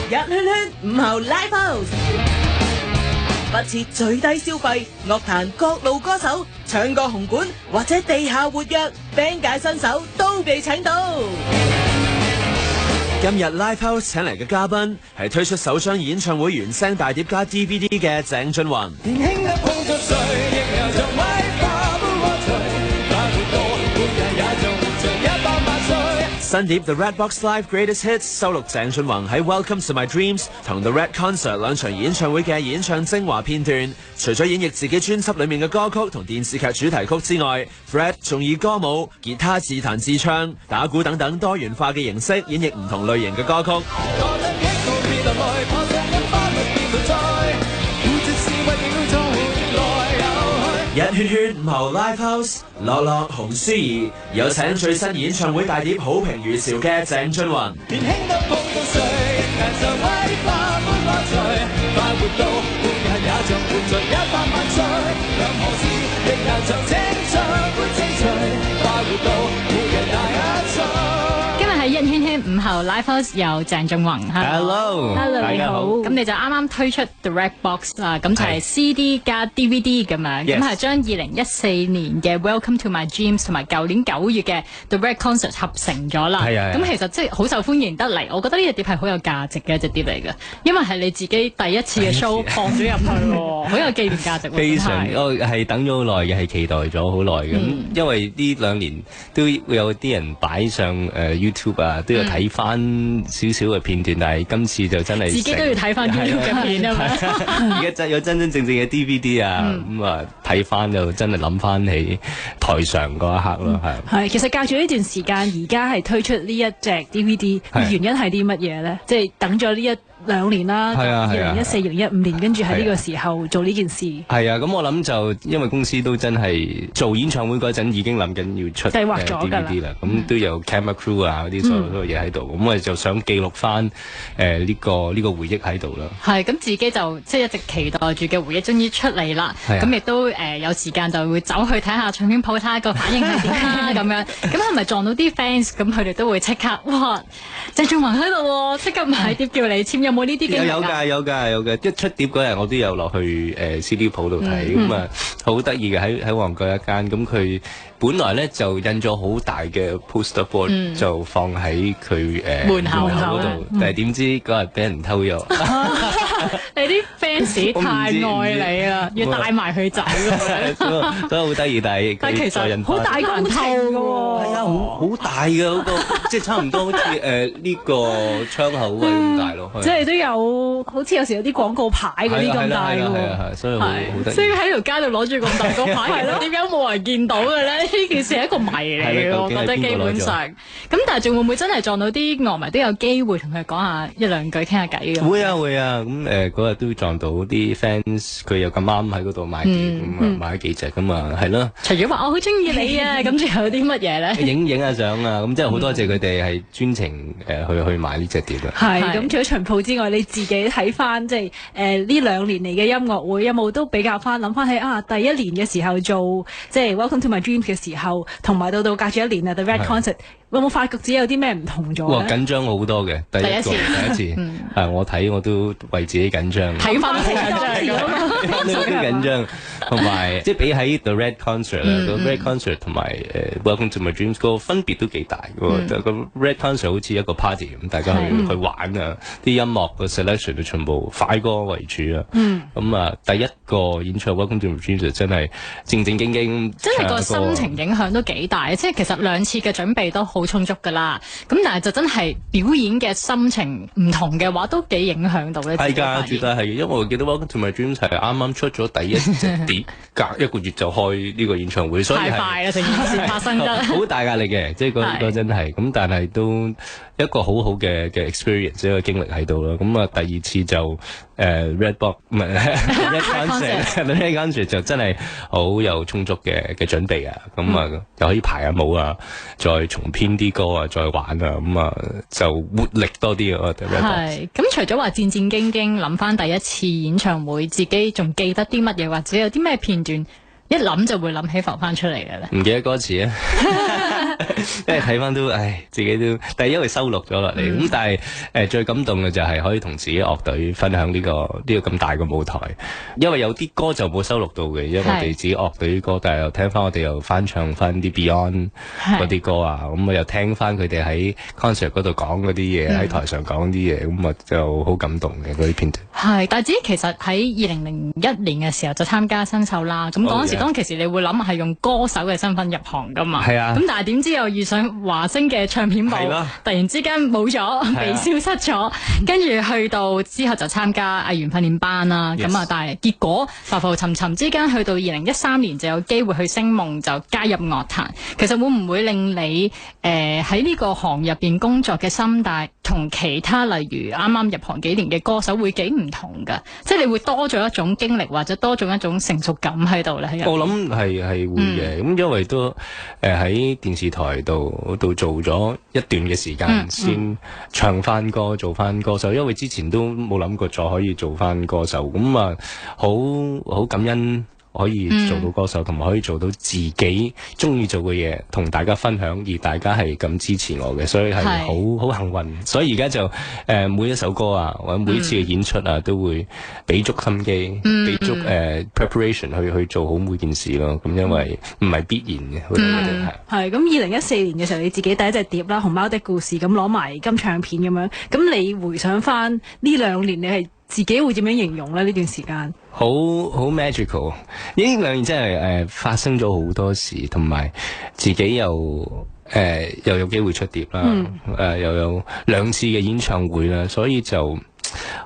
一圈圈午後 live house， 不設最低消費，樂壇各路歌手、唱歌紅館或者地下活躍 band 界新手都被請到。今日 Live House 請嚟嘅嘉賓係推出首張演唱會原聲大碟加 DVD 嘅鄭俊弘。新碟 The Red Box Live Greatest Hits 收錄鄭俊弘喺 Welcome to My Dreams 同 The Red Concert 兩場演唱會嘅演唱精華片段。除咗演繹自己專輯裏面嘅歌曲同電視劇主題曲之外 ，Fred 仲以歌舞、吉他自彈自唱、打鼓等等多元化嘅形式演繹唔同類型嘅歌曲。一圈圈午後 Live House， 樂樂洪舒怡有請最新演唱會大碟好評如潮嘅鄭俊弘。年輕得碰到誰，顏上威化般樂趣，快活到每日也像活盡100萬歲，任何事亦能像青春般精粹，快活到每日也一歲。一圈圈午後 Live House 有鄭俊弘 ，Hello， 你好，咁你就啱啱推出 The Red Box 啦，咁就係 CD 加 DVD 咁樣，咁係將2014年嘅 Welcome to My Dreams 同埋舊年9月嘅 The Red Concert 合成咗啦，咁其實即係好受歡迎得嚟，我覺得呢隻碟係好有價值嘅一隻碟嚟嘅，因為係你自己第一次嘅 show 放咗入去，好有紀念價值。非常，我係等咗好耐嘅，係期待咗好耐嘅，咁因為呢2年都會有啲人擺上YouTube。都要睇翻少少嘅片段，但係今次就真係自己都要睇翻 YouTube 嘅片啊嘛！而家有真正嘅 DVD 啊，咁啊睇翻就真係諗翻起台上嗰一刻咯，係。其實隔住呢段時間，而家係推出呢一隻 DVD， 原因係啲乜嘢咧？即係等咗呢2年啦，2014、2015年，跟住喺呢個時候做呢件事。係啊，咁我諗就因為公司都真係做演唱會嗰陣已經諗緊要出計劃咗 DVD 啦，咁都有 camera crew 啊嗰啲所有嘢喺度，咁我哋就想記錄翻呢個回憶喺度啦。係，咁自己就即係一直期待住嘅回憶終於出嚟啦，咁亦都有時間就會走去睇下唱片鋪睇下個反應係點啦咁樣。咁係咪撞到啲 fans？ 咁佢哋都會即刻哇，鄭俊弘喺度喎，即刻買碟叫你簽，有冇呢啲經歷？有㗎，一出碟嗰日我都有落去CD 鋪度睇，咁啊好得意嘅，喺旺角一間，咁佢本來咧就印咗好大嘅 poster board，就放喺佢門口嗰度，但係點知嗰日俾人偷咗。你啲 fans 太愛你啦，要帶埋佢走咁樣，都好得意，但係其實好大個人偷㗎喎，係啊，好大嘅嗰個，即係差唔多好似呢個窗口位咁大咯，即係都有好似有時有啲廣告牌嗰啲咁大嘅喎，所以好得意。所以喺條街度攞住咁大個牌，點解冇人見到嘅咧？呢件事係一個謎嚟嘅，我覺得基本上。咁但係仲會唔會真係撞到啲樂迷都有機會同佢講下1-2句傾下偈嘅？會啊，咁嗰日都撞到啲 fans， 佢又咁啱喺嗰度買碟，咁買咗幾隻咁啊，係咯。除咗話我好中意你啊，咁仲有啲乜嘢咧？影下相啊，咁即係好多謝佢哋係專程去買呢隻碟啊。係咁，除咗巡鋪之外，你自己睇翻即係呢2年嚟嘅音樂會，有冇都比較翻諗翻起第1年嘅時候做即係 Welcome to My Dreams 嘅時候，同埋到隔住1年啊 The Red Concert，有冇發覺自己有啲咩唔同咗？哇，緊張好多嘅，第一次，我睇我都為自己緊張，睇翻好緊張，同埋即係比喺 The Red Concert 啦，The Red Concert 同埋Welcome to My Dreams 個分別都幾大嘅。個 Red Concert 好似一個 party 咁，大家去玩啊，啲音樂個 selection 都全部快歌為主啊。咁啊，第一個演唱 Welcome to My Dreams 真係正正經經，真係個心情影響都幾大。即係其實2次嘅準備都好充足㗎啦。咁但係就真係表演嘅心情唔同嘅話，都幾影響到咧。係㗎，絕對係，因為我記得 Welcome to My Dreams 係啱啱出咗第一隻碟，隔1個月就開呢個演唱會，所以太快啦，成件事發生得好大壓力嘅，即係嗰真係咁，但係都一個好好嘅 experience， 一個經歷喺度咯。咁啊，第2次就Red Box 唔係 Red Concert 就真係好有充足嘅準備啊。咁啊，又可以排下舞啊，再重編啲歌啊，再玩啊，咁啊就活力多啲啊。係咁，除咗話戰戰兢兢諗翻第1次演唱會，自己仲記得啲乜嘢，或者有啲咩片段一諗就會諗起浮翻出嚟嘅咧？唔記得歌詞啊！因為睇翻都，自己都，但係因為收錄咗落嚟，咁但係最感動嘅就係可以同自己樂隊分享呢個咁大嘅舞台，因為有啲歌就冇收錄到嘅，因為我哋自己樂隊啲歌，但係又聽翻我哋又翻唱翻啲 Beyond 嗰啲歌啊，咁我又聽翻佢哋喺 concert 嗰度講嗰啲嘢，喺台上講啲嘢，咁啊就好感動嘅嗰啲片段。係，但係自己其實喺2001年嘅時候就參加新秀啦，咁嗰陣時當其時你會諗係用歌手嘅身份入行噶嘛，咁但係點知又遇上華星嘅唱片部，突然之間冇咗，被消失咗，跟住去到之後就參加藝員訓練班啦，咁啊，但係結果浮浮沉沉之間，去到2013年就有機會去星夢就加入樂壇。其實會唔會令你喺呢個行入邊工作嘅心態同其他例如啱啱入行幾年嘅歌手會幾唔同㗎？即係你會多咗一種經歷或者多咗一種成熟感喺度咧？我諗係會嘅，咁因為都喺電視台度做咗一段嘅時間先唱翻歌做翻歌手，因為之前都冇諗過再可以做翻歌手，咁啊好感恩可以做到歌手，同埋可以做到自己中意做嘅嘢，同大家分享，而大家係咁支持我嘅，所以係好幸運。所以而家就每一首歌啊，或者每一次嘅演出啊，都會俾足心機，俾足preparation 去做好每件事咯。咁因為唔係必然嘅，好多嘢係。咁2014年嘅時候，你自己第一隻碟啦，《熊貓的故事》咁攞埋金唱片咁樣，咁你回想翻呢2年，你係自己會點樣形容咧？呢段時間好 magical， 呢2年真係發生咗好多事，同埋自己又有機會出碟啦，又有2次嘅演唱會啦，所以就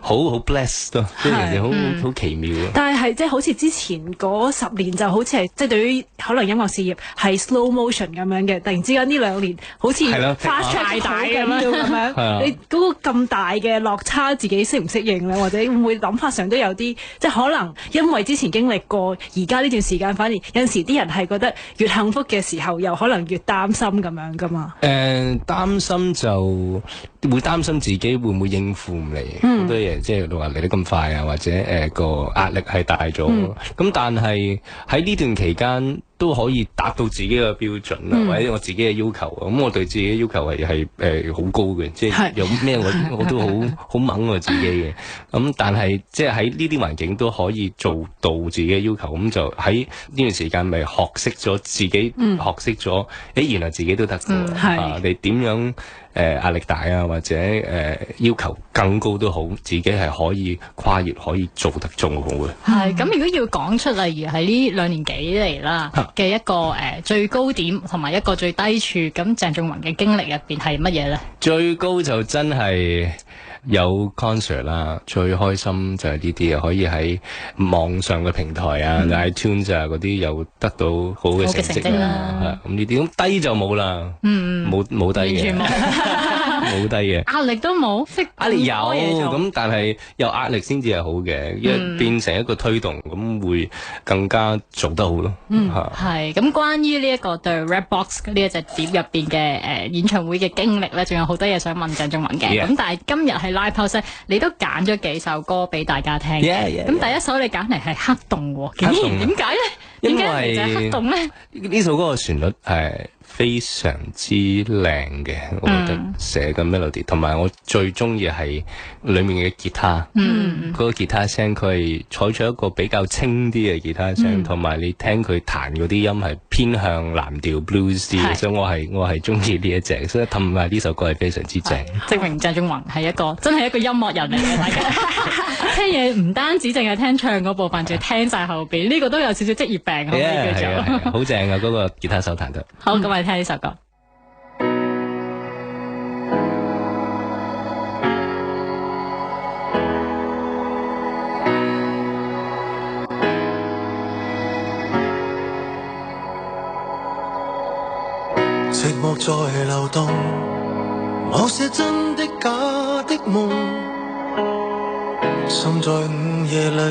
好 blessed 咯，即係人哋好奇妙。但係即係好似之前嗰10年就好似係即係對於可能音樂事業係 slow motion 咁樣嘅，突然之間呢2年好似 fast track 大咁樣，你嗰個咁大嘅落差，自己適唔適應咧？或者會唔會諗法上都有啲即係可能因為之前經歷過，而家呢段時間反而有陣時啲人係覺得越幸福嘅時候，又可能越擔心咁樣噶嘛？擔心就會擔心自己會唔會應付唔嚟好多嘢，即係話嚟得咁快啊，或者個壓力係大咗。咁但係喺呢段期間都可以達到自己嘅標準啊，或者我自己嘅要求啊。咁我對自己嘅要求係好高嘅，即係有咩我都好猛我自己嘅。咁但係即係喺呢啲環境都可以做到自己嘅要求，咁就喺呢段時間咪學識咗自己，學識咗原來自己都得嘅。你點樣壓力大啊，或者要求更高都好，自己係可以跨越，可以做得仲好嘅。係咁，如果要講出例如喺呢2年幾嚟啦嘅一個最高點同埋一個最低處，咁鄭仲弘嘅經歷入邊係乜嘢咧？最高就真係有 concert 啦，最開心就係呢啲啊，可以喺網上嘅平台啊、iTunes 啊嗰啲又得到好嘅成績啦。咁呢啲咁低就冇啦，冇低嘅，冇低嘅，壓力都冇，壓力有咁，但係有壓力先至係好嘅，因為變成一個推動，咁會更加做得好咯。係咁，關於呢一個 The Red Box 呢一隻碟入邊嘅演唱會嘅經歷咧，仲有好多嘢想問鄭仲弘嘅。咁但係今日係Live House，你都揀咗幾首歌俾大家聽。咁第一首你揀嚟係黑洞喎，竟然點解咧？點解嚟就係黑洞咧？呢首歌嘅旋律係非常之靚嘅，我覺得寫嘅 melody， 同埋我最中意係裏面嘅吉他，嗰個吉他聲佢係採取一個比較清啲嘅吉他聲，同埋你聽佢彈嗰啲音係偏向藍調 blues 啲嘅，所以我係中意呢一隻，所以同埋呢首歌係非常之正，證明鄭仲弘係一個真係一個音樂人嚟嘅，大家聽嘢唔單止淨係聽唱嗰部分，仲要聽晒後邊，呢個都有少少職業病可以叫做，好正啊！嗰個吉他手彈得好，咁我哋聽呢首歌。寂寞在流動，某些真的假的夢，心在午夜裏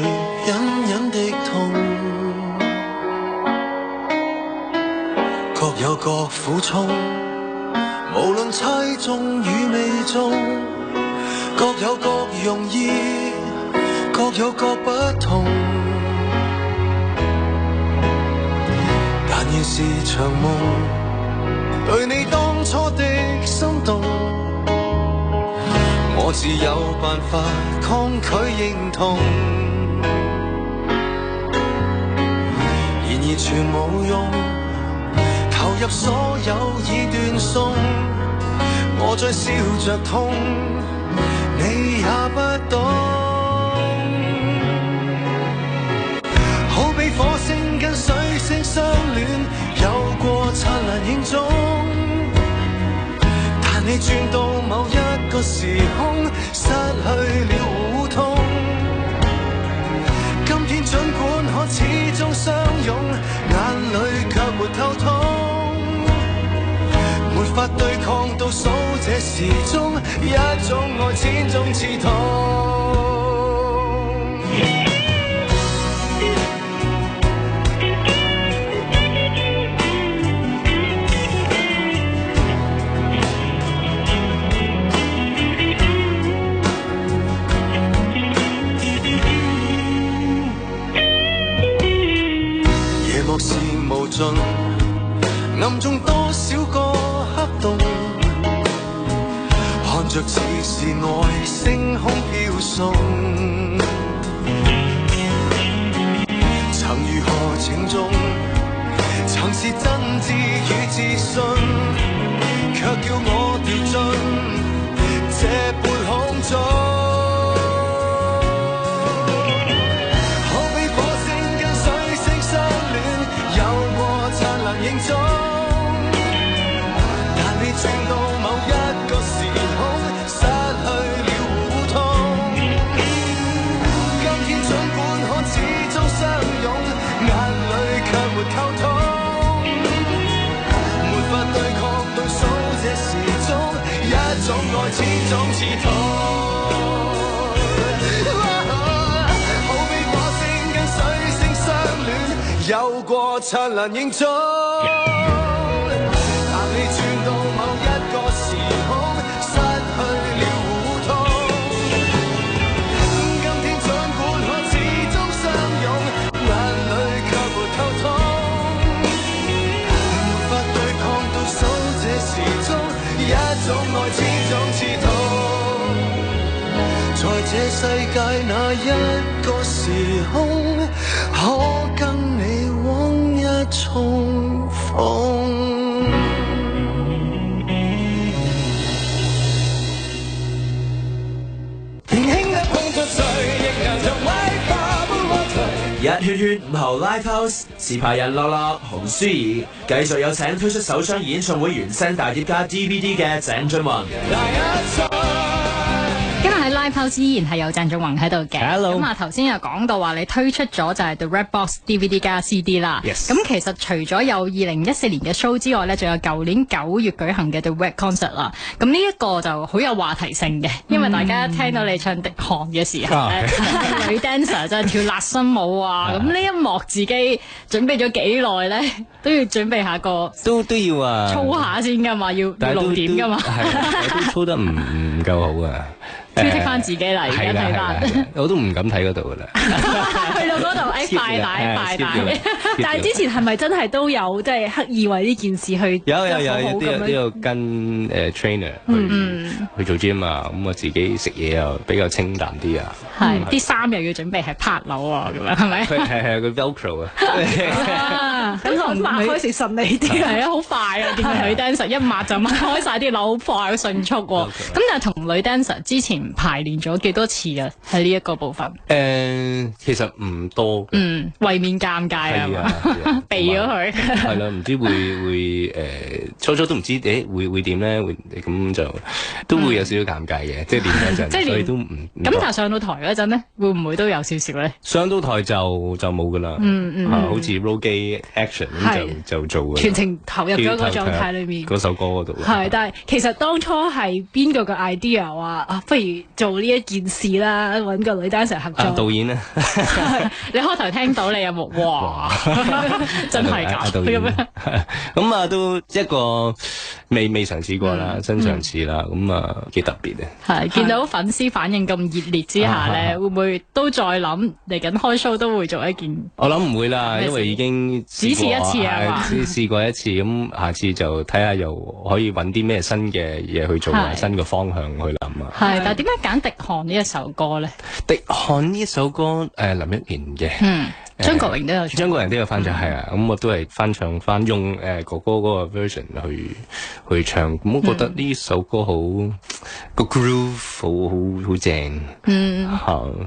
隱隱的痛，各有各苦衷，無論猜中與未中，各有各容易，各有各不同，但願是場夢，對你當初的心動，我自有辦法抗拒認同。然而全無用，投入所有已斷送，我在笑着痛，你也不懂。好比火星跟水星相戀，有過燦爛影蹤，但你轉到某一個時空，失去了互通。今天儘管可始終相擁，眼淚卻沒透通，沒法對抗倒數這時鐘，一種愛千種刺痛。莫是無盡，暗中多少個黑洞，看着似是愛星空飄送。曾如何情重，曾是真摯與自信，卻叫我掉進這半空中。影蹤，但你轉到某一個時空，失去了互通。今天儘管可始終相擁，眼淚卻沒溝通，沒法對抗倒數這時鐘，一種愛千種刺痛。好比火星跟水星相戀，有過燦爛影蹤。在這世界哪一個時空，可跟你往日重逢？年輕一碰着誰，亦能像威化般溫存。日血血午後 Live House， 持牌人樂樂、洪舒怡，繼續有請推出首張演唱會原聲大碟加 DVD 嘅鄭俊弘。今日喺 Live House 依然係有鄭俊弘喺度嘅。Hello。咁啊，頭先又講到話你推出咗就係 The Red Box DVD 加 CD 啦。Yes。咁其實除咗有2014年嘅 show 之外呢，仲有舊年9月舉行嘅 The Red Concert 啦。咁呢一個就好有話題性嘅，因為大家聽到你唱《滴汗》嘅時候咧，女 dancer 真係跳辣身舞啊！咁呢一幕自己準備咗幾耐呢？都要準備下個都要啊，操下先噶嘛，要露點噶嘛。係都操得唔夠好啊！挑剔翻自己嚟，而家睇翻，我都唔敢睇嗰度噶啦。去到嗰度，快帶。但係之前係咪真係都有即係刻意為呢件事去都有跟trainer 去做 gym 啊？咁我自己食嘢又比較清淡啲啊。係啲衫又要準備係拍樓啊，咁樣係咪？係個 Velcro 啊。咁同抹開時順利啲係啊，好快啊！見到女 dancer 一抹就抹開曬啲樓，好快好迅速喎。咁但係同女 dancer 之前排練咗幾多次啊？喺呢一個部分。其實唔多。為免尷尬啊，避咗佢。係啦，唔知會初初都唔知會點咧，咁就都會有少少尷尬嘅，即係練嗰陣，所以都唔。咁但係上到台嗰陣咧，會唔會都有少少咧？上到台就冇噶啦，好似 roll 機 action 咁就做嘅，全程投入咗個狀態裏面。嗰首歌嗰度。係，但係其實當初係邊個嘅 idea 話不如做呢一件事啦，揾個女 dancer 合作。導演咧，你開頭聽到你有冇哇？真係㗎咁樣。咁啊，都一個未嘗試過啦，新嘗試啦，咁啊幾特別嘅。係見到粉絲反應咁熱烈之下咧，會唔會都再諗嚟緊開 show 都會做一件？我諗唔會啦，因為已經只試一次啊，試過一次，咁下次就睇下又可以揾啲咩新嘅嘢去做，新嘅方向去諗啊。係，但係點解揀《滴汗》呢一首歌咧？《滴汗》呢一首歌林憶蓮嘅。張國榮都有唱，張國榮都有翻唱，係啊，咁我都係翻唱翻用哥哥嗰個 version 去唱，咁我覺得呢首歌好個 groove 好正，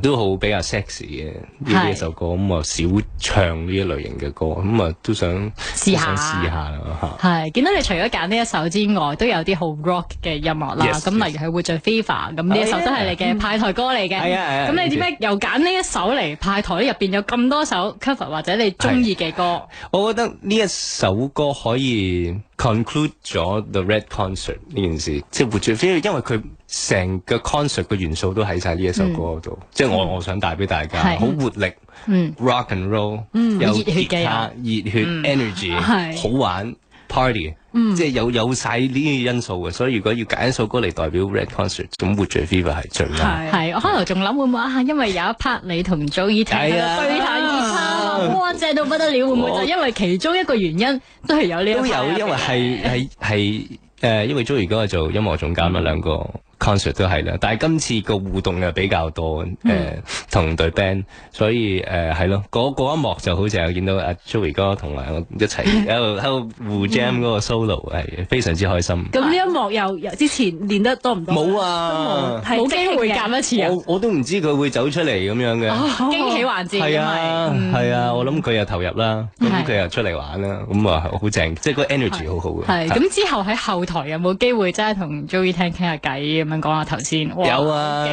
都好比較 sexy 嘅呢一首歌，咁啊少唱呢一類型嘅歌，咁啊都想試下啦嚇。係見到你除咗揀呢一首之外，都有啲好 rock 嘅音樂啦，咁例如係活著 Fever，咁呢一首都係你嘅派台歌嚟嘅，咁你點解又揀呢一首嚟派台？入邊有咁多首 cover 或者你中意嘅歌，我覺得呢一首歌可以 conclude 咗 The Red Concert 呢件事，即係活著 Fever，因為佢成個 concert 嘅元素都喺晒呢一首歌度，即係我想帶俾大家，好活力，rock and roll，有吉他、熱血 energy， 好玩 party。即係有晒呢啲因素嘅，所以如果要揀一首歌嚟代表 Red Concert， 咁活著 Fever 係最啱。係，我開頭仲諗會唔會因為有一 part 你同 Joey 對彈吉他，哇正到不得了，會唔會就因為其中一個原因都係有呢一 part？都有，因為係因為 Joey 哥係做音樂總監啦，兩個 concert 都係啦，但係今次個互動又比較多，同隊 band， 所以係咯，嗰一幕就好似有見到阿 Joey 哥同埋我一齊喺度互 jam 嗰個 solo， 係非常之開心。咁呢一幕又之前練得多唔多？冇啊，冇機會夾一次啊！我都唔知佢會走出嚟咁樣嘅驚喜環節。係啊，我諗佢又投入啦，咁佢又出嚟玩啦，咁啊好正，即係個 energy 好好嘅。係咁之後喺後台有冇機會真係同 Joey 傾下偈咁樣講下頭先？有啊，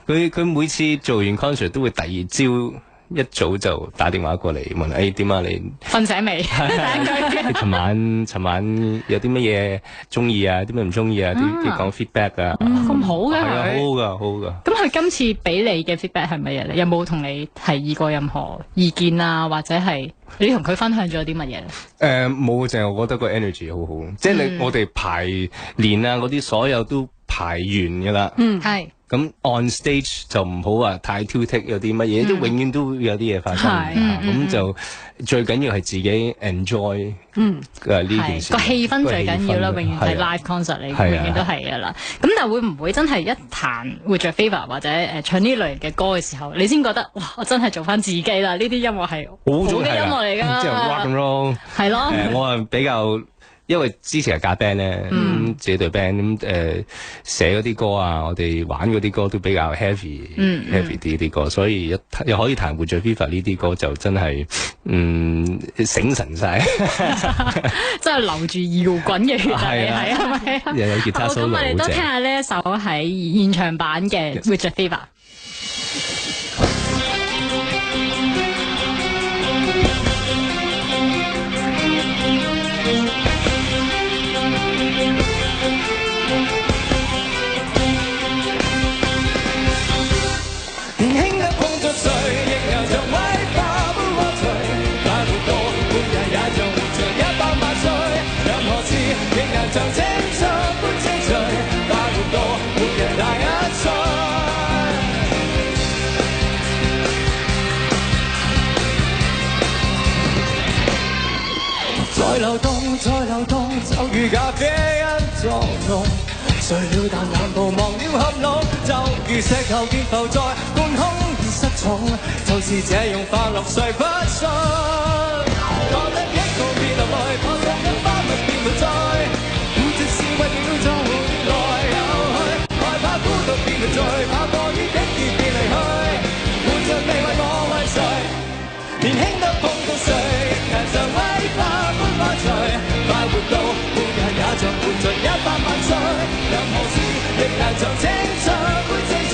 佢每次做完 concert 都會第二朝一早就打電話過嚟問，點啊你瞓醒未？你尋晚有啲乜嘢中意啊？啲咩唔中意啊？啲講 feedback 啊？咁好嘅，好噶。咁佢今次俾你嘅 feedback 係乜嘢？有冇同你提議過任何意見啊？或者係你同佢分享咗啲乜嘢咧？冇，淨係我覺得個 energy 好好，即係我哋排練啊嗰啲所有都排完噶啦。係。咁 on stage 就唔好話太挑剔，有啲乜嘢都永遠都有啲嘢發生，咁就最緊要係自己 enjoy 呢件事，個氣氛最緊要啦，永遠係 live concert 嚟，永遠都係噶啦。咁但係會唔會真係一彈活著 Fever 或者唱呢類型嘅歌嘅時候，你先覺得哇，我真係做翻自己啦！呢啲音樂係好嘅音樂嚟㗎，即係 rock and roll 係咯。我係比較。因為之前係夾 band 咧，自己隊 band 咁寫嗰啲歌啊，我哋玩嗰啲歌都比較 heavy 啲歌，所以又可以彈活著 Fever 呢啲歌就真係醒神晒，真係流住搖滾嘅血係咪？又有吉他 solo 好正。咁我哋都聽下呢一首喺現場版嘅活著 Fever。再流動，就如咖啡因作弄。睡了但眼部忘了合攏，就如石頭變浮在半空而失重，就是這樣快樂誰不信？怕得一個別流淚，怕得一花蜜變無罪，活着是為了做來又去，害怕孤獨變無罪，怕過於一結便離去，活着你為我為誰？年輕得碰到誰，人像威化般花絮，快活到每日也像活盡100萬歲，任何事亦難像青春般精粹，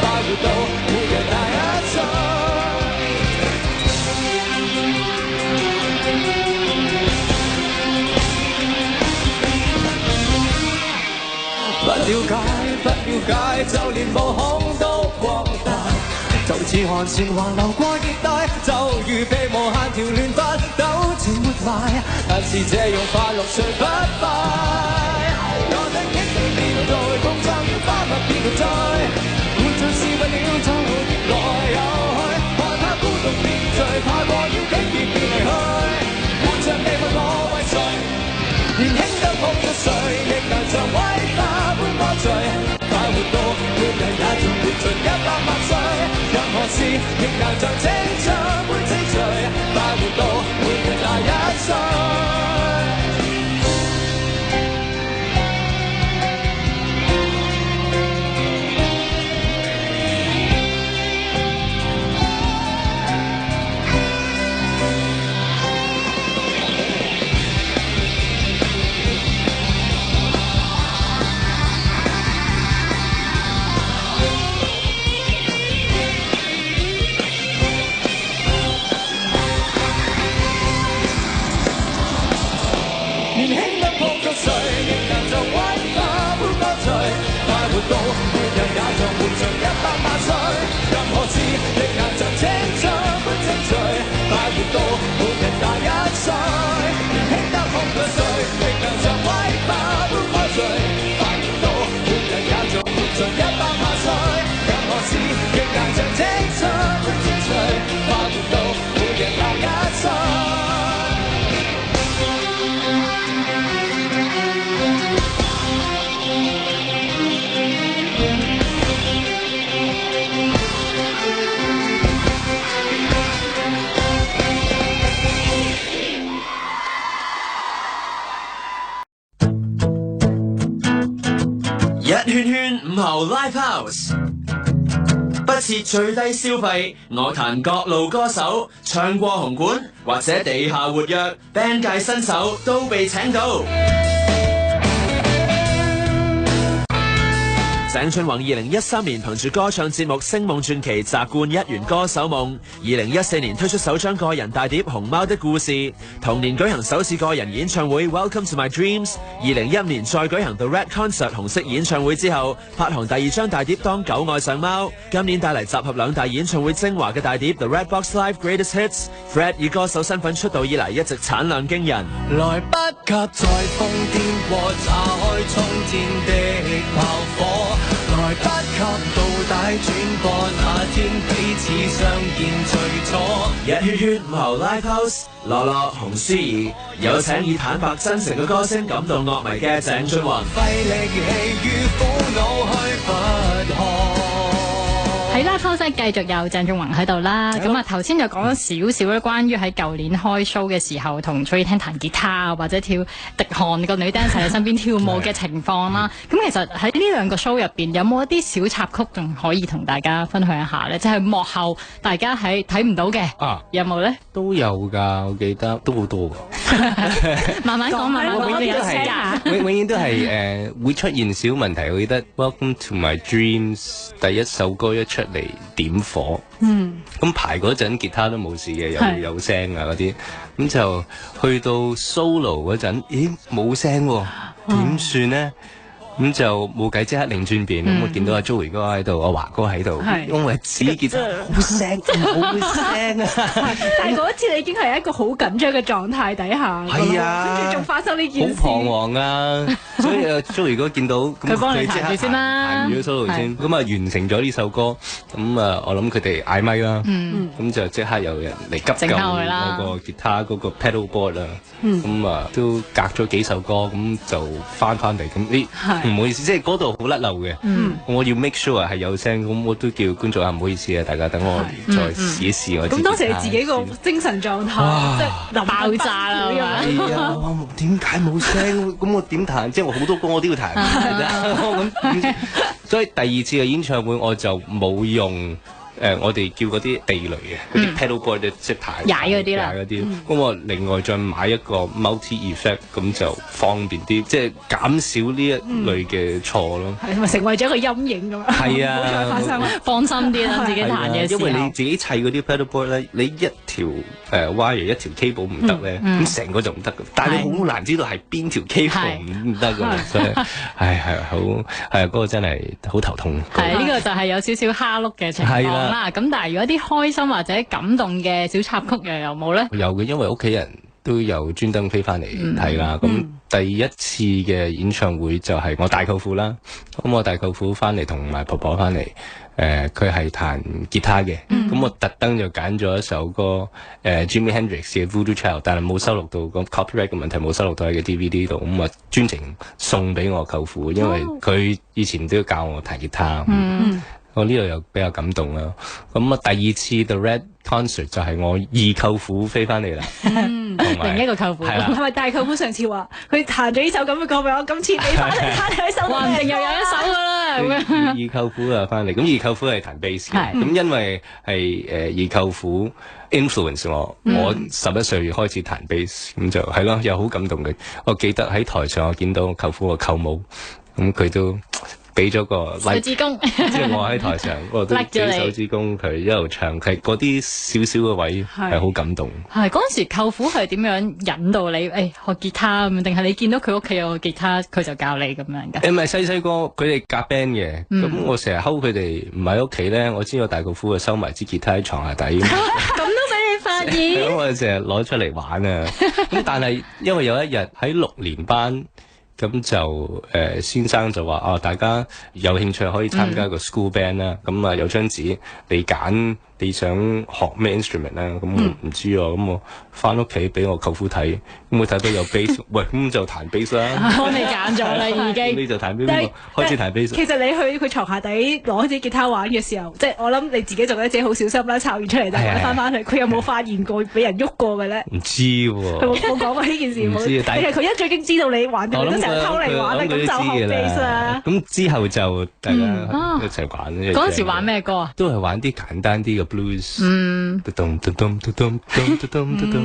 快活到每日大一歲。不了解，就連毛孔都擴大。就似寒蟬橫流過熱帶，就如被無限條亂髮糾纏活埋，但是這樣快樂誰不快？我的激情面對碰撞了花蜜變陶醉，活着是為了走來又去，害怕孤獨變罪，怕過要竟然變離去，活着你問我為誰？年輕得抱着誰，亦能像威化般多醉，快活到每日也像活盡100萬歲，任何事亦能像青春般精粹，快活到每日21歲。年輕得抱着誰，亦能像威化般多醉，快活到每日也像活盡100萬歲，任何事亦能像青春般精粹，快活到每日21歲。年輕得抱着誰，亦能像威化般多醉，快活到每日也像活盡100萬歲，任何事亦能像青春般精粹，快活到每日21歲。一圈圈5號 Live House， 不設最低消費，樂壇各路歌手唱過紅館或者地下活躍 band 界新手都被請到。鄭俊弘2013年憑住歌唱節目《星夢傳奇》摘冠一圓歌手夢，2014年推出首張個人大碟《熊貓的故事》，同年舉行首次個人演唱會《Welcome to My Dreams》，2015年再舉行 The Red Concert 紅色演唱會之後，發行第2張大碟《當狗愛上貓》，今年帶嚟集合兩大演唱會精華嘅大碟《The Red Box Live Greatest Hits》。Fred 以歌手身份出道以嚟一直產量驚人，來不及在瘋癲過炸開衝天的炮火，來不及到底轉播那天彼此相見最初。一圈圈5號 Live House， 樂樂洪舒怡有請以坦白真誠嘅歌聲感動樂迷嘅鄭俊弘。費力氣與苦惱去不可。喺 Live House 繼續有鄭俊弘喺度啦，咁啊頭先就講咗少少咧，關於喺舊年開 show 嘅時候同崔聽彈吉他啊，或者跳迪漢個女 dancer 喺身邊跳舞嘅情況啦。咁其實喺呢兩個 show 入邊，有冇一啲小插曲仲可以同大家分享一下咧？即係幕後大家喺睇唔到嘅，有冇咧？都有㗎，我記得都好多㗎。慢慢講，慢慢講，有聲啊！永遠都係會出現小問題。我記得《Welcome to My Dreams》第一首歌一出嚟點火，咁排嗰陣吉他都冇事嘅，有聲啊嗰啲，咁就去到 solo 嗰陣，咦冇聲喎，點算呢？咁就冇計，即刻擰轉邊。咁我見到阿 Joey 哥喺度，阿華哥喺度，因為自己吉他好聲，冇聲啊！但係嗰一次你已經係一個好緊張嘅狀態底下，係啊，跟住仲發生呢件事，好彷徨啊！所以阿 Joey 哥見到佢幫你彈住先啦，彈咗 solo 先，咁啊完成咗呢首歌，咁啊我諗佢哋嗌咪啦，咁就即刻有人嚟急救嗰個吉他嗰個 pedal board 啦，咁啊都隔咗幾首歌，咁就翻嚟咁唔好意思，即係嗰度好甩漏嘅。我要 make sure 係有聲，咁我都叫觀眾唔好意思啊，大家等我再試一試我。咁當時你自己個精神狀態即係爆炸啦，係啊！點解冇聲？咁我點彈？即係我好多歌我都要彈。咁所以第二次嘅演唱會我就冇用。我哋叫嗰啲地雷嘅，嗰啲 pedal board 即係踩嗰啲啦，咁我另外再買一個 multi effect， 咁就方便啲，即係減少呢一類嘅錯咯。係咪成為咗一個陰影咁樣？係啊，冇再發生啦，放心啲啦，自己彈嘅時候。因為你自己砌嗰啲 pedal board 咧，你一條條wire 一條 cable 唔得咧，咁成個就唔得嘅。但係你好難知道係邊條 cable 唔得嘅，所以係好嗰個真係好頭痛。係呢個就係有少少蝦碌嘅情況啦。咁但係如果啲開心或者感動嘅小插曲又有冇咧？有嘅，因為屋企人都有專登飛翻嚟睇啦。咁第一次嘅演唱會就係我大舅父啦。咁我大舅父翻嚟同埋婆婆翻嚟，佢係彈吉他嘅。咁我特登就揀咗一首歌，Jimi Hendrix 嘅 Voodoo Child， 但係冇收錄到個 copyright 嘅問題，冇收錄到喺個 DVD 度。咁啊專程送俾我舅父，因為佢以前都教我彈吉他。我呢度又比較感動啦。咁啊，第二次 The Red Concert 就係我二舅父飛翻嚟啦。另一個舅父係咪大舅父上次話佢彈咗呢首咁嘅歌俾我，今次你翻嚟彈一首，話唔定又有一首噶啦。二舅父啊翻嚟，咁二舅父係彈 bass 嘅。咁因為係二舅父 influence 我11歲開始彈 bass， 咁就係咯，又好感動嘅。我記得喺台上我見到我舅父個舅母，咁佢都俾咗個手指公，即係我喺台上，我都俾手指公佢一路唱，係嗰啲少少嘅位係好感動。係嗰陣時舅父係點樣引導你學吉他咁，定係你見到佢屋企有個吉他，佢就教你咁樣㗎？唔係細個佢哋夾 band 嘅，咁我成日睺佢哋唔喺屋企咧，我知我大舅父就收埋支吉他喺床下底。咁都俾你發現？咁我成日攞出嚟玩啊！咁但係因為有一日喺6年班。咁就先生就話大家有興趣可以參加個 school band 啦。咁有張紙，你揀你想學咩 instrument 咧？咁我唔知啊。咁我翻屋企俾我舅父睇，咁我睇到有 bass， 喂，咁就彈 bass 啦。我哋揀咗啦，已經。你就彈 bass， 開始彈 bass。其實你去佢床下底攞支吉他玩嘅時候，即係我諗你自己做得自己好小心啦，抄完出嚟就玩翻去。佢有冇發現過俾人喐過嘅咧？唔知喎。佢冇講過呢件事。唔知。但係佢一早已經知道你玩，就成日偷嚟玩啦，咁就學 bass 啦。咁之後就大家一齊玩。嗰陣時玩咩歌啊？都係玩啲簡單啲嘅 blues。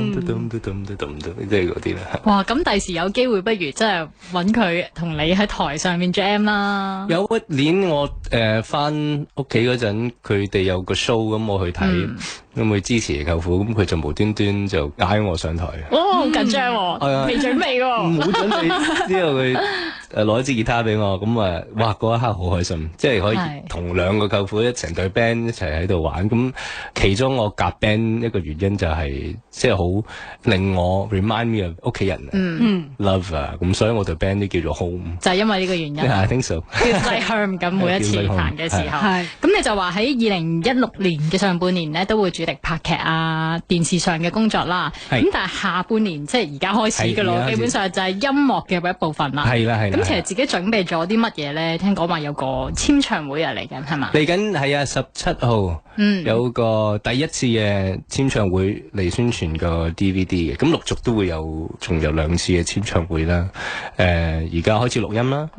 即係嗰啲啦。哇！咁第時有機會，不如真係揾佢同你喺台上面 jam 啦。有一年我翻屋企嗰陣，佢哋有個 show， 咁我去睇，咁去支持舅父，咁佢就無端端就嗌我上台。好緊張喎，未準備喎。冇準備，之後佢攞一支吉他俾我，咁哇嗰一刻好開心，即係可以同兩個舅父一成隊 band 一齊喺度玩。咁其中我夾 band 一個原因就係即係好令我 remind me of 屋企人，love 啊，咁所以我隊 band 都叫做 home， 就係因為呢個原因。I think so。叫 like home 咁每一次彈嘅時候，咁你就話喺2016年嘅上半年咧都會主力拍劇啊、電視上嘅工作啦。咁但係下半年即係而家開始嘅咯，基本上就係音樂嘅一部分啦。係啦。咁其實自己準備咗啲乜嘢咧？聽講話有個簽唱會嚟緊係嘛？嚟緊係啊，17號有個第一次嘅簽唱會嚟宣傳個 DVD 嘅，咁陸續都會仲有2次嘅簽唱會啦。而家開始錄音啦，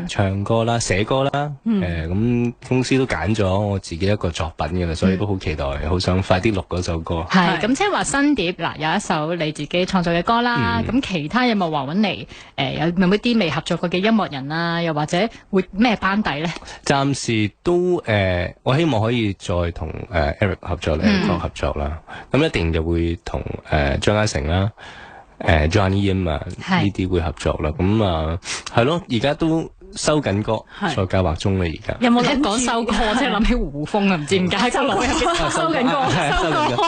唱歌啦、寫歌啦，咁公司都揀咗我自己一個作品嘅啦，所以都好期待，好想快啲錄嗰首歌。係咁，即係話新碟嗱有一首你自己創作嘅歌啦，咁其他有冇話揾嚟有冇啲未合作過嘅音樂人啊？又或者會咩班底咧？暫時都我希望可以再同Eric 合作合作啦。咁一定就會同張嘉誠啦、Johnny Yim 啊呢啲會合作啦。咁係咯，而家都收緊歌，再計劃中啦。而家有冇一講收歌，即係諗起胡楓啊？唔知點解喺個腦入邊收緊歌。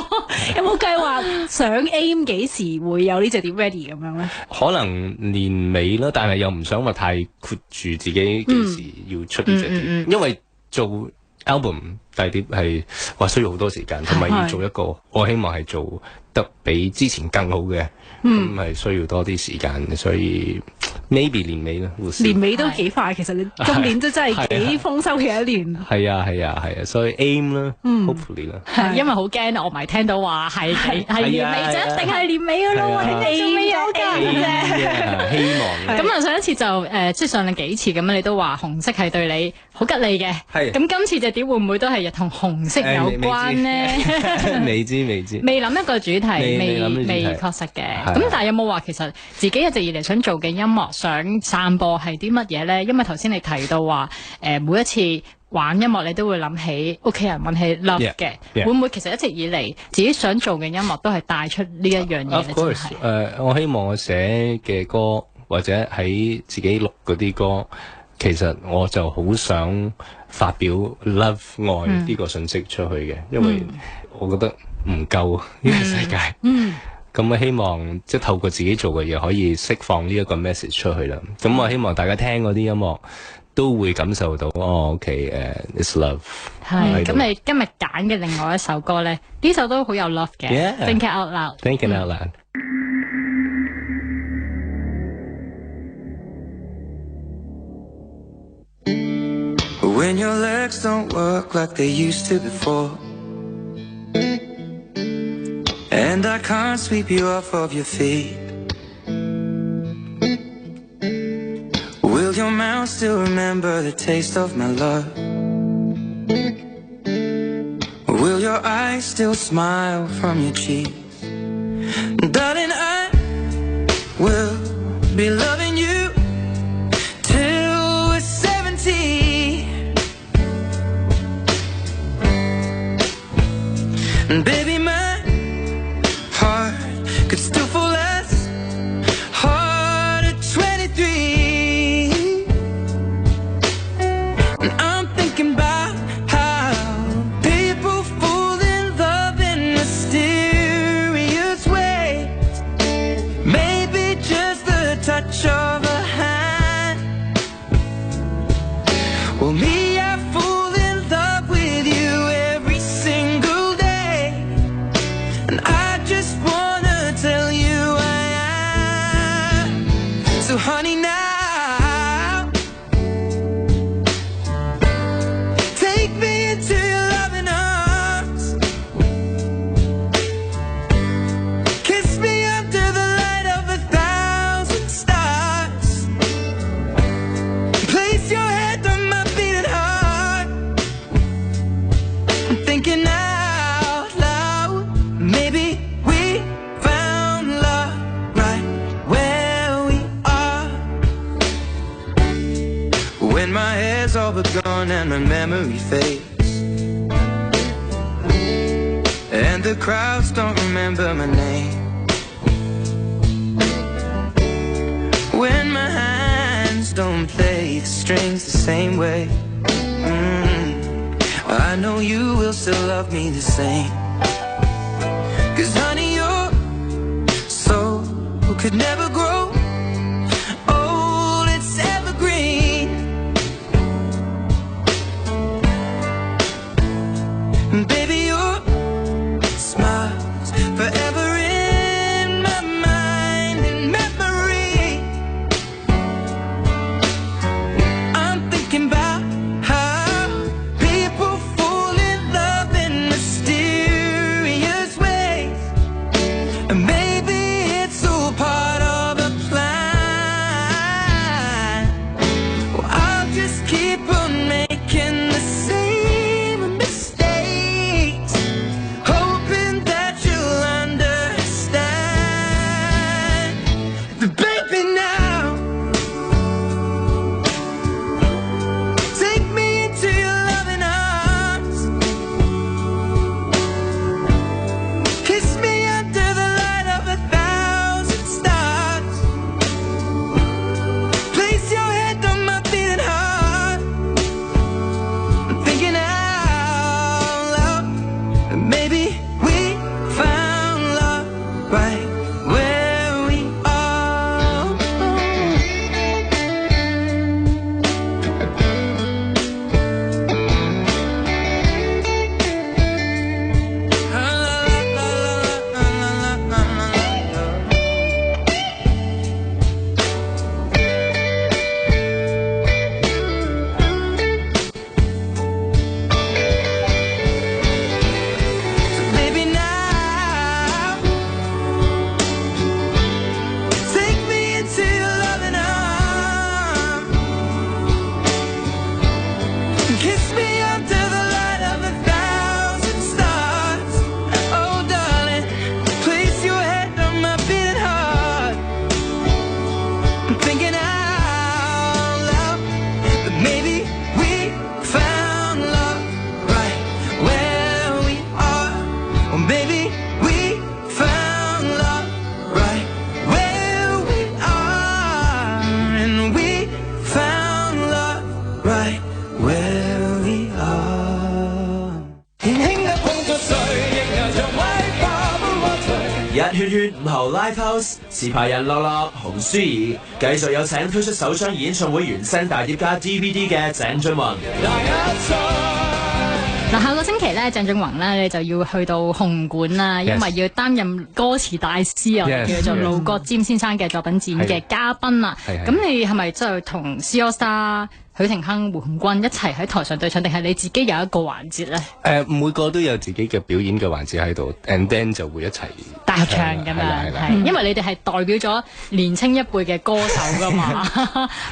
有冇計劃想 aim 幾時會有呢隻碟 ready 咁樣咧？可能年尾啦，但係又唔想話太括住自己幾時要出呢隻碟，因為做 album 大碟係話需要好多時間，同埋要做一個我希望係做得比之前更好嘅，咁係需要多啲時間，所以 maybe 年尾啦。年尾都幾快，其實你今年都真係幾豐收嘅一年。係啊，所以 aim 啦，hopefully 啦。因為好驚我咪聽到話係年尾就一定係年尾噶咯喎，你仲未有㗎啫。希望。咁上一次就即係上嚟幾次咁樣，你都話紅色係對你好吉利嘅。係。咁今次隻碟會唔會都係同紅色有關呢？未知。未諗一個主題，未確實嘅。咁但係有冇話其實自己一直以嚟想做嘅音樂，想散播係啲乜嘢咧？因為頭先你提到話每一次玩音樂，你都會諗起屋企人，諗起 love 嘅。會唔會其實一直以嚟自己想做嘅音樂都係帶出呢一樣嘢咧？Of course，我希望我寫嘅歌或者喺自己錄嗰啲歌，其實我就好想發表 love 愛呢個信息出去嘅，因為我覺得唔夠呢個世界。咁我希望即係透過自己做嘅嘢，可以釋放呢一個 message 出去啦。咁我希望大家聽嗰啲音樂都會感受到，OK，it's love。係，咁你今日揀嘅另外一首歌咧，呢首都好有 love 嘅，Think It Out Loud。Think It Out Loud。When your legs don't work like they used to before, and I can't sweep you off of your feet, will your mouth still remember the taste of my love? Will your eyes still smile from your cheeks? Darling, I will be loving you till we're 70. And baby, my heart could still fall as hard at 23. And I'm thinking about how people fall in love in mysterious ways. Maybe just the touch of a hand. Well, me, I fall in love with you every single day, and I just wanna tell you I am. So honey, now take me into your loving arms, kiss me under the light of 1,000 stars, place your head on my beating heart. I'm thinking out loud, maybe we found love right where we are. When my hair's all but gone and my memory fades, and the crowds don't remember my name, when my hands don't play the strings the same way, I know you will still love me the same. 'Cause honey, your soul could never grow old, it's evergreen. And baby, your smile's forever in my mind and memory. I'm thinking about how people fall in love in mysterious ways, and maybe it's all part of a plan. 圈圈午後 Live House， 持牌人樂樂、洪舒怡，繼續有請推出首張演唱會原聲大碟加 DVD 嘅鄭俊弘。嗱，下個星期咧，鄭俊弘咧你就要去到紅館啦，因為要擔任歌詞大師啊，叫做盧國沾先生嘅作品展嘅嘉賓啦。咁你係咪真係同 C AllStar、許廷鏗、胡鴻鈞一齊喺台上對唱，定係你自己有一個環節咧？每個都有自己嘅表演嘅環節喺度 ，and then 就會一齊大合唱咁樣，係因為你哋係代表咗年青一輩嘅歌手噶嘛，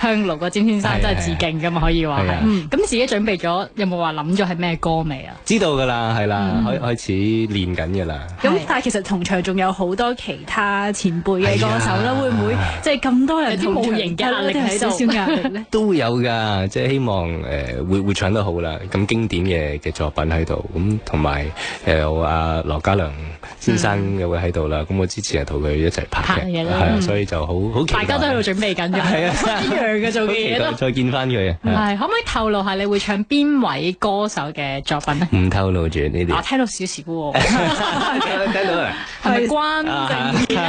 向盧國沾先生真係致敬噶嘛，可以話係。咁自己準備咗，有冇話諗咗係咩歌未啊？知道噶啦，係啦，開始練緊噶啦。咁但係其實同場仲有好多其他前輩嘅歌手啦，會唔會即係咁多人同場無形嘅壓力喺度？少少壓力咧？都會有噶。即係希望會唱得好啦，咁經典嘅作品喺度，咁同埋有阿羅嘉良先生又會喺度啦，咁我之前係同佢一齊拍嘅，係啊，所以就好期待。大家都喺度準備緊嘅，係啊，一樣嘅做嘅嘢都。再見翻佢啊！係可唔可以透露下你會唱邊位歌手嘅作品呢？唔透露住呢啲。我聽到少少喎，聽到啊？係咪關正義咧？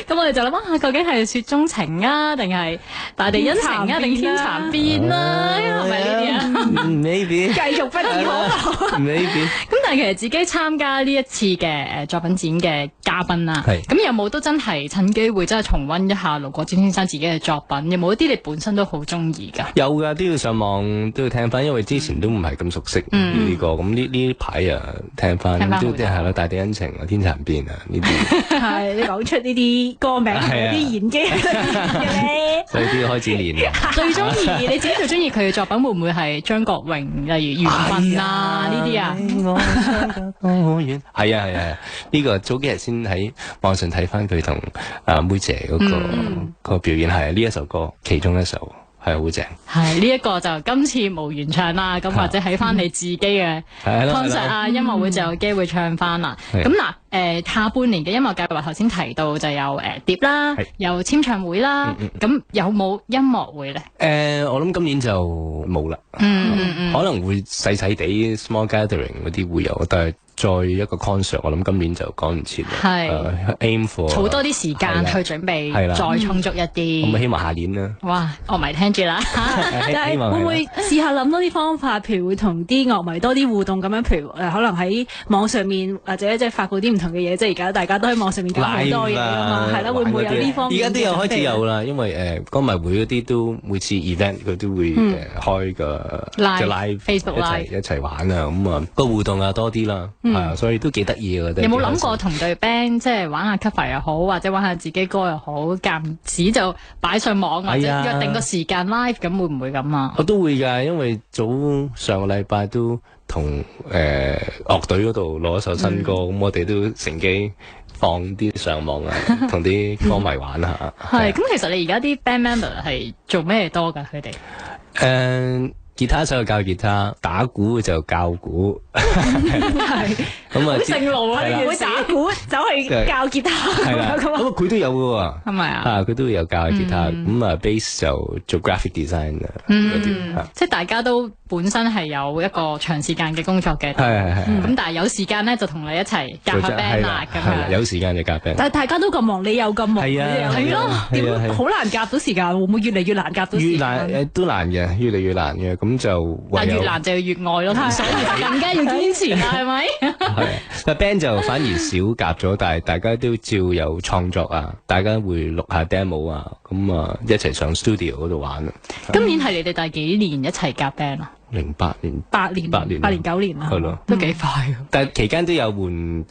咁我哋就諗下，究竟係雪中情啊，定係大地恩情啊，定天蠶變啦？係咪呢啲啊？Maybe 繼續不而可否？Maybe 咁但係其實自己參加呢一次嘅作品展嘅嘉賓啦，咁有冇都真係趁機會真係重溫一下盧國沾先生自己嘅作品？有冇一啲你本身都好中意㗎？有㗎，都要上網都要聽翻，因為之前都唔係咁熟悉呢個，咁呢排啊聽翻都係啦，大地恩情啊，天蠶變啊呢啲。係你講出呢啲歌名，有啲演技嘅咧，所以都要開始練。最中意你自己最中意佢嘅作品會唔會係張國榮，例如緣分啊呢啲啊？係啊，呢個早幾日先喺網上睇翻佢同妹姐嗰個表演，係呢一首歌其中一首。係好正，係呢一個就今次無緣唱啦，咁或者喺翻你自己嘅 concert 啊音樂會就有機會唱翻啦。咁嗱，下半年嘅音樂計劃頭先提到就有碟啦，有簽唱會啦，咁有冇音樂會咧？我諗今年就冇啦，可能會細細地 small gathering 嗰啲會有，但係再一個 concert， 我諗今年就趕唔切啦。係 aim for 儲多啲時間去準備，再充足一啲。咁希望下年啦。哇，樂迷聽住啦。但係會唔會試下諗多啲方法，譬如會同啲樂迷多啲互動咁樣？譬如可能喺網上面或者即係發布啲唔同嘅嘢，即係而家大家都喺網上面搞好多嘢㗎嘛，係啦，會唔會有呢方面？而家都有開始有啦，因為歌迷會嗰啲都每次 event 佢都會開個 live Facebook 一齊玩啊，咁啊個互動啊多啲啦。係啊，所以都幾得意嘅。有冇諗過同隊 band 即係玩下 cover 又好，或者玩下自己歌又好，間時就擺上網或者約定個時間 live， 咁會唔會咁啊？我都會㗎，因為上個禮拜都同樂隊嗰度攞一首新歌，咁我哋都乘機放啲上網啊，同啲歌迷玩下。係，咁其實你而家啲 band member 係做咩多㗎？佢哋吉他手就教吉他，打鼓就教鼓，係咁啊！正路啊！會打鼓走去教吉他，咁佢都有嘅喎，係咪啊？佢都有教吉他，咁啊 bass 就做 graphic design 啊，嗰啲即係大家都本身係有一個長時間嘅工作嘅，係咁但係有時間咧就同你一齊夾下 band 啦，咁樣有時間就夾 band。但係大家都咁忙，你又咁忙，係咯，點好難夾到時間？會唔會越嚟越難夾到時間？越難都難嘅，越嚟越難嘅。咁就但越難就要越愛咯，所以更加要堅持啦，係咪？係，但 band 就反而少夾咗，但係大家都照有創作啊，大家會錄下 demo 啊，咁啊一齊上 studio 嗰度玩啊。今年係你哋第幾年一齊夾 band 啊？08年、8年、9年啦，係咯，都幾快啊！但係期間都有換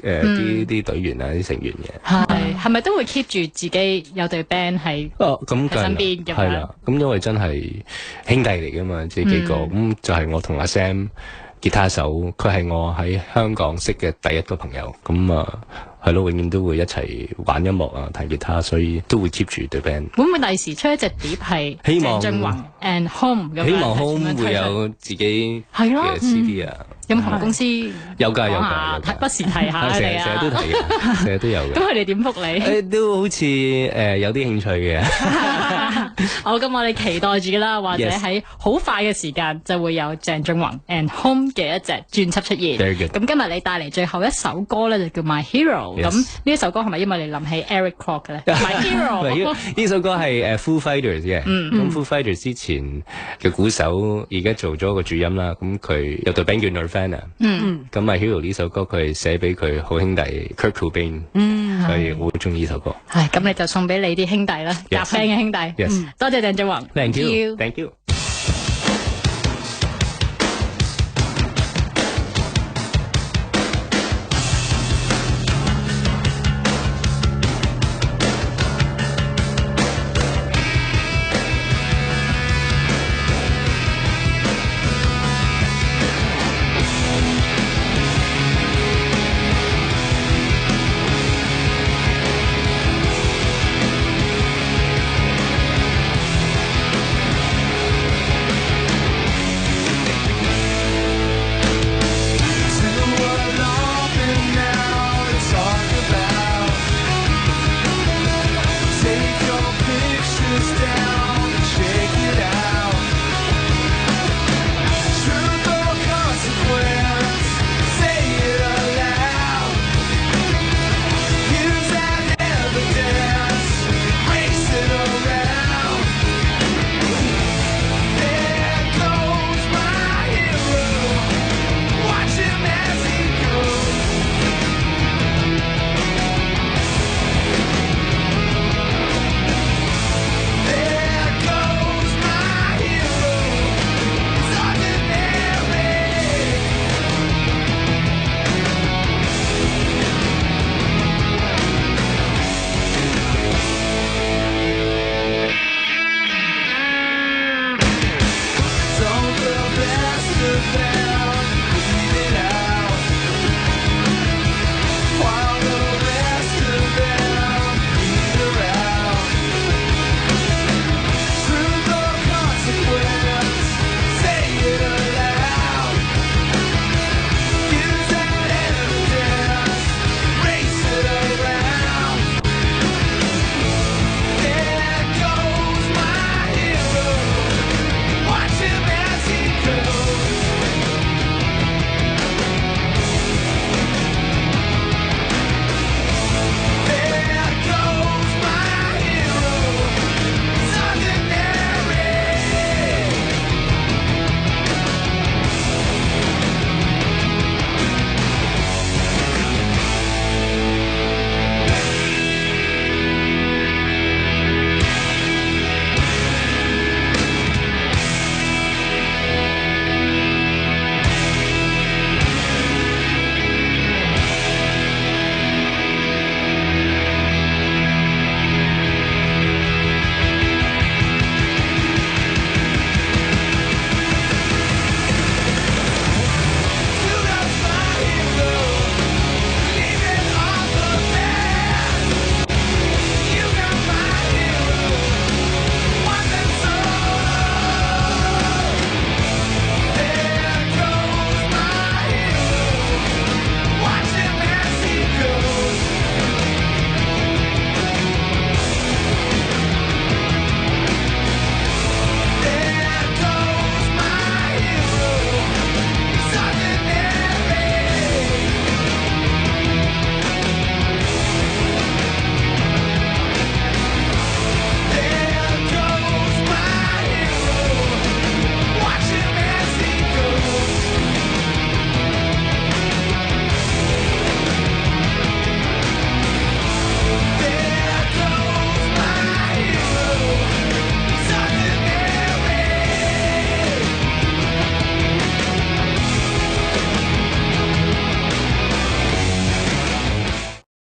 啲隊員啊、啲成員嘅。係咪都會 keep 住自己有隊 band 喺身邊咁樣？係啦，咁因為真係兄弟嚟噶嘛，自己幾個咁就係我同阿 Sam 吉他手，佢係我喺香港識嘅第一個朋友，咁啊係咯，永遠都會一齊玩音樂啊、彈吉他，所以都會 keep 住隊 band。會唔會第時出一隻碟係鄭俊弘 and Home 咁樣？希望 Home 會有自己嘅 CD 啊。音樂公司有㗎，不時提下成日都提嘅，成日都有嘅。咁佢哋點覆你？都好似有啲興趣嘅。好，咁我哋期待住啦，或者喺好快嘅時間就會有鄭俊弘 and Home 嘅一隻專輯出現。咁今日你帶嚟最後一首歌咧，就叫 My Hero。咁呢一首歌係咪因為你諗起 Eric Kwok 嘅咧？My Hero 呢首歌係Foo Fighters 嘅。咁 Foo Fighters 之前嘅鼓手而家做咗個主音啦。咁佢有隊 band 叫 Nirvana。咁 My Hero 呢首歌佢係寫俾佢好兄弟 Kurt Cobain。所以我好中意呢首歌。係咁，你就送俾你啲兄弟啦，夾 band 嘅兄弟。Yes。多謝鄭俊弘。Thank you。